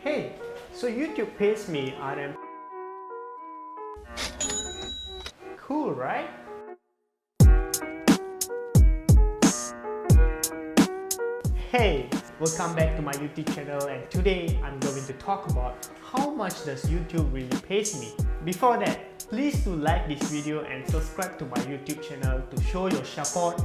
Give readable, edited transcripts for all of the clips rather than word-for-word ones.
Hey, so YouTube pays me RM. Cool, right? Hey, welcome back to my YouTube channel, and today I'm going to talk about how much does YouTube really pays me. Before that, please do like this video and subscribe to my YouTube channel to show your support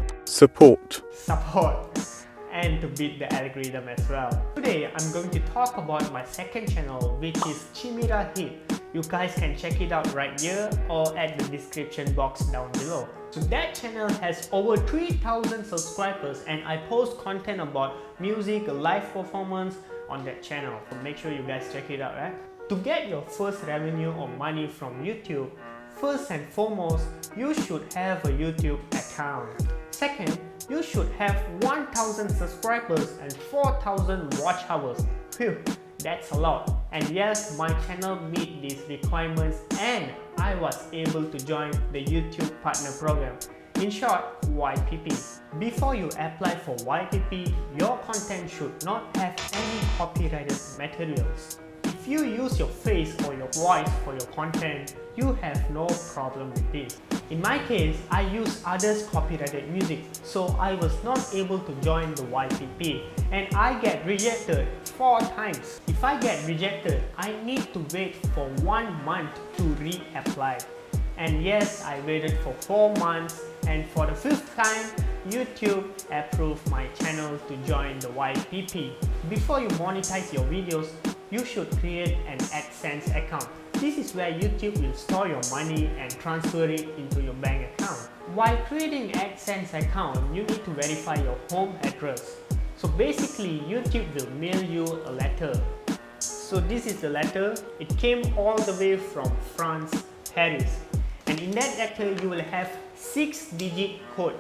and to beat the algorithm as well. Today I'm going to talk about my second channel, which is ChimeraHeat. You guys can check it out right here or at the description box down below. So that channel has over 3,000 subscribers and I post content about music, live performance on that channel. So make sure you guys check it out, right? To get your first revenue or money from YouTube, first and foremost, you should have a YouTube account. Second, you should have 1,000 subscribers and 4,000 watch hours. Phew, that's a lot. And yes, my channel meet these requirements and I was able to join the YouTube Partner Program. In short, YPP. Before you apply for YPP, your content should not have any copyrighted materials. If you use your face or your voice for your content, you have no problem with this. In my case, I use others' copyrighted music, so I was not able to join the YPP and I get rejected 4 times. If I get rejected, I need to wait for 1 month to reapply. And yes, I waited for 4 months, and for the 5th time, YouTube approved my channel to join the YPP. Before you monetize your videos, you should create an AdSense account. This is where YouTube will store your money and transfer it into your bank account. While creating AdSense account, you need to verify your home address. So basically, YouTube will mail you a letter. So this is the letter. It came all the way from France, Paris. And in that letter, you will have 6-digit code.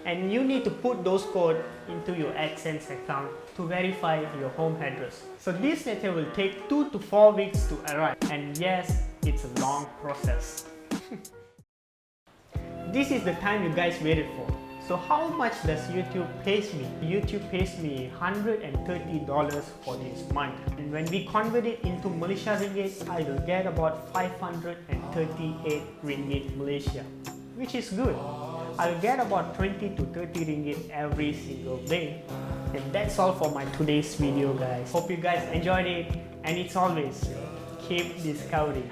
And you need to put those codes into your AdSense account to verify your home address. So this letter will take 2 to 4 weeks to arrive. And yes, it's a long process. This is the time you guys waited for. So how much does YouTube pays me? YouTube pays me $130 for this month. And when we convert it into Malaysia ringgit, I will get about 538 ringgit Malaysia, which is good. I'll get about 20 to 30 ringgit every single day. And that's all for my today's video, guys. Hope you guys enjoyed it, and it's always keep discovering.